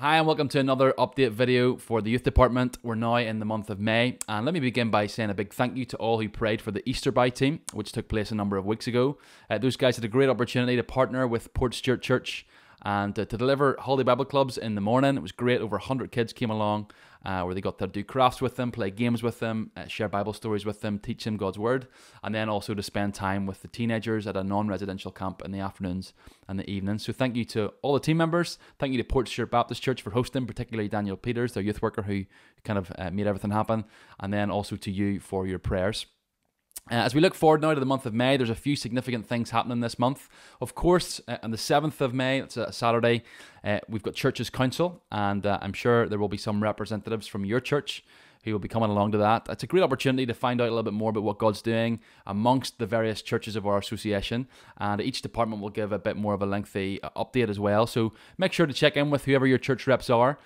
Hi and welcome to another update video for the youth department. We're now in the month of May, and let me begin by saying a big thank you to all who prayed for the Easter Buy team, which took place a number of weeks ago. Those guys had a great opportunity to partner with Port Stewart Church and to deliver holiday Bible clubs in the morning. It was great. Over 100 kids came along where they got to do crafts with them, play games with them, share Bible stories with them, teach them God's Word, and then also to spend time with the teenagers at a non-residential camp in the afternoons and the evenings. So thank you to all the team members. Thank you to Port Stewart Baptist Church for hosting, particularly Daniel Peters, their youth worker who kind of made everything happen, and then also to you for your prayers. As we look forward now to the month of May, there's a few significant things happening this month. Of course, on the 7th of May, it's a Saturday, we've got Churches Council, and I'm sure there will be some representatives from your church who will be coming along to that. It's a great opportunity to find out a little bit more about what God's doing amongst the various churches of our association, and each department will give a bit more of a lengthy update as well. So make sure to check in with whoever your church reps are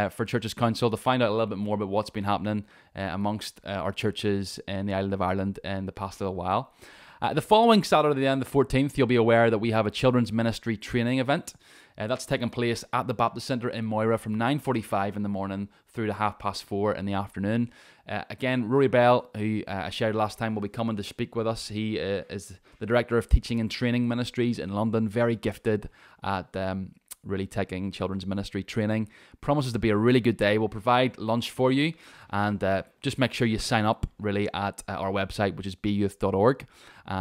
for Churches Council to find out a little bit more about what's been happening amongst our churches in the island of Ireland in the past little while. The following Saturday, then, the 14th, you'll be aware that we have a children's ministry training event. That's taking place at the Baptist Centre in Moira from 9:45 in the morning through to 4:30 in the afternoon. Again, Rory Bell, who I shared last time, will be coming to speak with us. He is the Director of Teaching and Training Ministries in London, very gifted at really taking children's ministry training. Promises to be a really good day. We'll provide lunch for you, and just make sure you sign up really at our website, which is beyouth.org.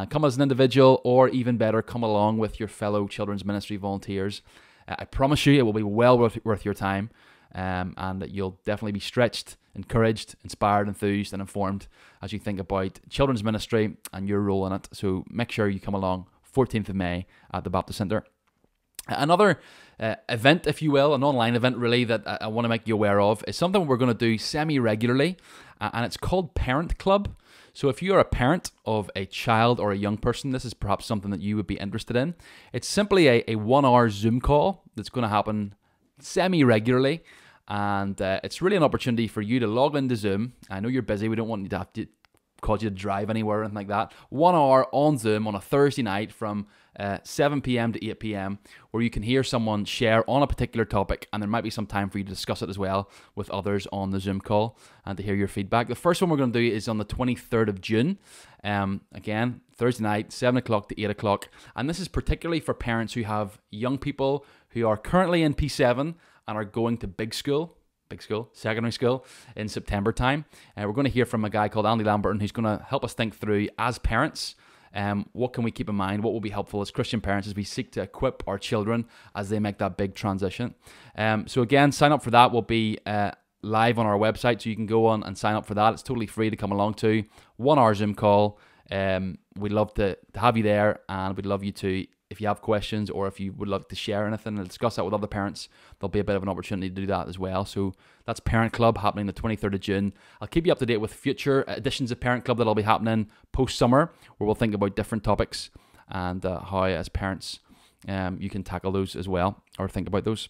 Come as an individual, or even better, come along with your fellow children's ministry volunteers. I promise you it will be well worth your time, and that you'll definitely be stretched, encouraged, inspired, enthused, and informed as you think about children's ministry and your role in it. So make sure you come along 14th of May at the Baptist Centre. Another event, if you will, an online event really that I want to make you aware of, is something we're going to do semi-regularly, and it's called Parent Club. So if you're a parent of a child or a young person, this is perhaps something that you would be interested in. It's simply a 1-hour Zoom call that's going to happen semi-regularly, and it's really an opportunity for you to log into Zoom. I know you're busy, we don't want you to have to cause you to drive anywhere or anything like that. 1 hour on Zoom on a Thursday night from 7 p.m. to 8 p.m. where you can hear someone share on a particular topic, and there might be some time for you to discuss it as well with others on the Zoom call and to hear your feedback. The first one we're going to do is on the 23rd of June. Again, Thursday night, 7 o'clock to 8 o'clock. And this is particularly for parents who have young people who are currently in P7 and are going to secondary school in September time. We're going to hear from a guy called Andy Lamberton who's going to help us think through, as parents, what can we keep in mind, what will be helpful as Christian parents as we seek to equip our children as they make that big transition. So again, sign up for that. Will be live on our website, so you can go on and sign up for that. It's totally free to come along to. 1 hour Zoom call. We'd love to have you there, and we'd love you to, if you have questions or if you would love to share anything and discuss that with other parents, there'll be a bit of an opportunity to do that as well. So that's Parent Club happening the 23rd of June. I'll keep you up to date with future editions of Parent Club that'll be happening post-summer, where we'll think about different topics and how, as parents, you can tackle those as well, or think about those.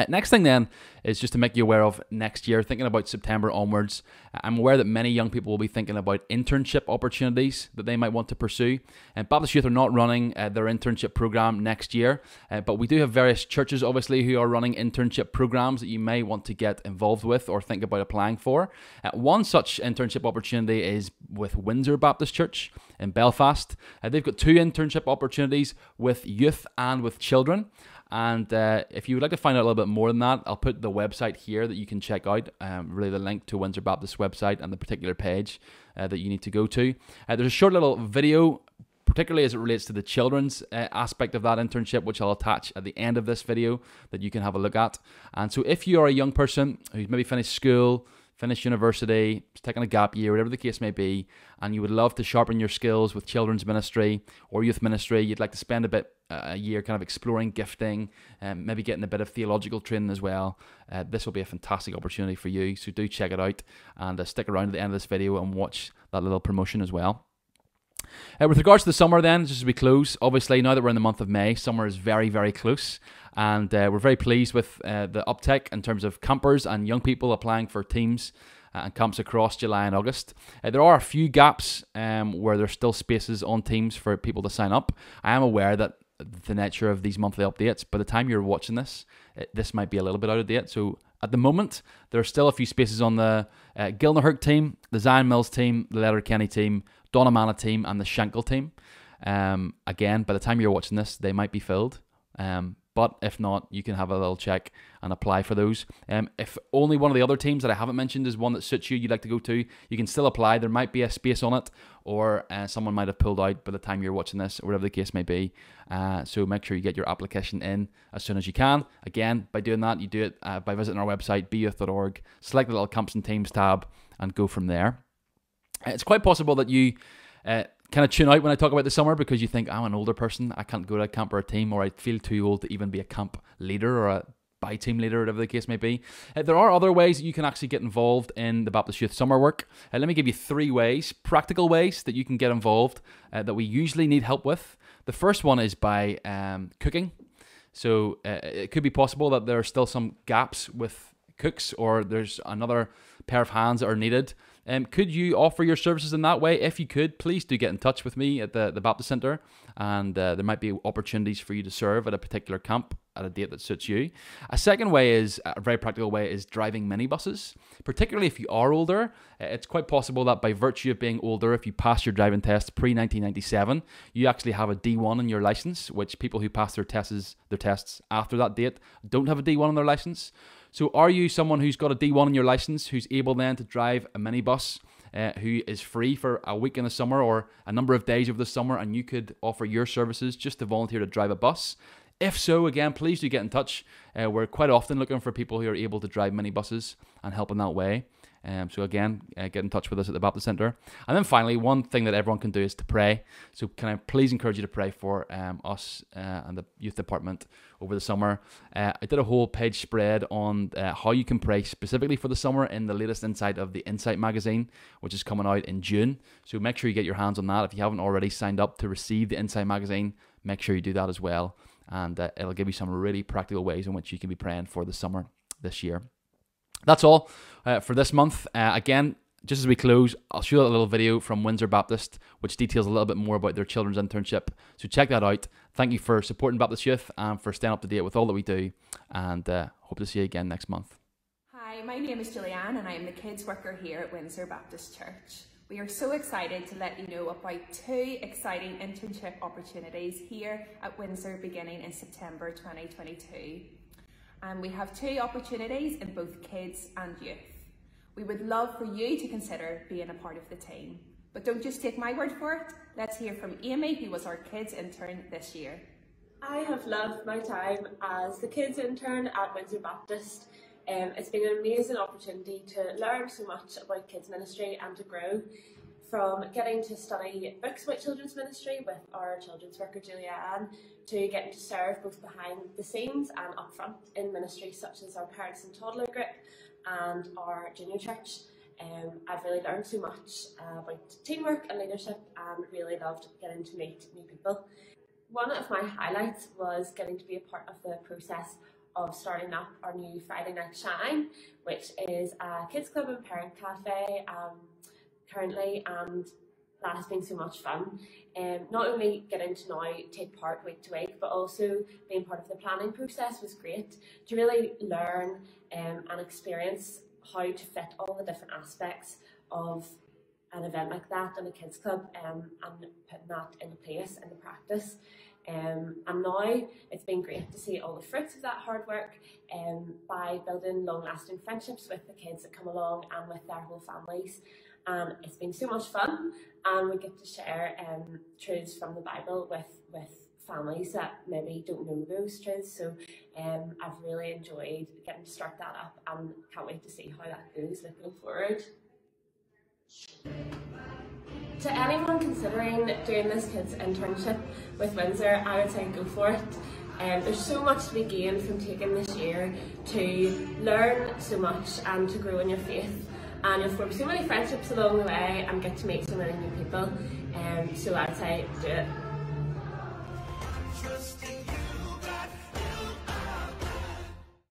Next thing then is just to make you aware of next year, thinking about September onwards. I'm aware that many young people will be thinking about internship opportunities that they might want to pursue. Baptist Youth are not running their internship program next year, but we do have various churches obviously who are running internship programs that you may want to get involved with or think about applying for. One such internship opportunity is with Windsor Baptist Church in Belfast. They've got 2 internship opportunities with youth and with children. And if you would like to find out a little bit more than that, I'll put the website here that you can check out, really the link to Windsor Baptist website and the particular page that you need to go to. There's a short little video, particularly as it relates to the children's aspect of that internship, which I'll attach at the end of this video that you can have a look at. And so if you are a young person who's maybe finished school, finished university, taking a gap year, whatever the case may be, and you would love to sharpen your skills with children's ministry or youth ministry, you'd like to spend a year kind of exploring gifting, maybe getting a bit of theological training as well, this will be a fantastic opportunity for you. So do check it out, and stick around at the end of this video and watch that little promotion as well. With regards to the summer then, just as we close, obviously now that we're in the month of May, summer is very, very close, and we're very pleased with the uptake in terms of campers and young people applying for teams and camps across July and August. There are a few gaps where there's still spaces on teams for people to sign up. I am aware that the nature of these monthly updates. By the time you're watching this, this might be a little bit out of date. So at the moment, there are still a few spaces on the Gilnahirk team, the Zion Mills team, the Letterkenny team, Donnamana team, and the Shankill team. Again, by the time you're watching this, they might be filled. But if not, you can have a little check and apply for those. If only one of the other teams that I haven't mentioned is one that suits you, you'd like to go to, you can still apply. There might be a space on it, or someone might have pulled out by the time you're watching this, or whatever the case may be. So make sure you get your application in as soon as you can. Again, by doing that, you do it by visiting our website, beyouth.org, select the little camps and teams tab, and go from there. It's quite possible that you kind of tune out when I talk about the summer because you think, I'm an older person, I can't go to a camp or a team, or I feel too old to even be a camp leader or a by-team leader, whatever the case may be. There are other ways that you can actually get involved in the Baptist Youth Summer Work. Let me give you 3 ways, practical ways that you can get involved that we usually need help with. The first one is by cooking. So it could be possible that there are still some gaps with cooks, or there's another pair of hands that are needed. Could you offer your services in that way? If you could, please do get in touch with me at the Baptist Centre, and there might be opportunities for you to serve at a particular camp at a date that suits you. A second way is, a very practical way, is driving minibuses. Particularly if you are older, it's quite possible that by virtue of being older, if you pass your driving test pre-1997, you actually have a D1 in your licence, which people who pass their tests after that date don't have a D1 in their licence. So are you someone who's got a D1 in your licence, who's able then to drive a minibus, who is free for a week in the summer or a number of days over the summer, and you could offer your services just to volunteer to drive a bus? If so, again, please do get in touch. We're quite often looking for people who are able to drive minibuses and help in that way. So again, get in touch with us at the Baptist Centre. And then finally, one thing that everyone can do is to pray. So can I please encourage you to pray for us and the youth department over the summer. I did a whole page spread on how you can pray specifically for the summer in the latest inside of the Insight magazine, which is coming out in June. So make sure you get your hands on that. If you haven't already signed up to receive the Insight magazine, make sure you do that as well. And it'll give you some really practical ways in which you can be praying for the summer this year. That's all for this month. Again, just as we close, I'll show you a little video from Windsor Baptist, which details a little bit more about their children's internship. So check that out. Thank you for supporting Baptist Youth and for staying up to date with all that we do. And hope to see you again next month. Hi, my name is Julianne and I am the kids worker here at Windsor Baptist Church. We are so excited to let you know about 2 exciting internship opportunities here at Windsor beginning in September 2022. And we have 2 opportunities in both kids and youth. We would love for you to consider being a part of the team. But don't just take my word for it. Let's hear from Amy, who was our kids intern this year. I have loved my time as the kids intern at Windsor Baptist. It's been an amazing opportunity to learn so much about kids ministry and to grow, from getting to study books about children's ministry with our children's worker Julianne, to getting to serve both behind the scenes and up front in ministry such as our parents and toddler group and our junior church. I've really learned so much about teamwork and leadership and really loved getting to meet new people. One of my highlights was getting to be a part of the process of starting up our new Friday Night Shine, which is a kids club and parent cafe currently, and that has been so much fun. Not only getting to now take part week to week, but also being part of the planning process was great to really learn and experience how to fit all the different aspects of an event like that in a kids club, and putting that into place into practice. And now it's been great to see all the fruits of that hard work by building long-lasting friendships with the kids that come along and with their whole families. And it's been so much fun, and we get to share truths from the Bible with families that maybe don't know those truths. So I've really enjoyed getting to start that up and can't wait to see how that goes looking forward. To anyone considering doing this kids internship with Windsor, I would say go for it. There's so much to be gained from taking this year to learn so much and to grow in your faith. And you'll form so many friendships along the way and get to meet so many new people. So I'd say do it.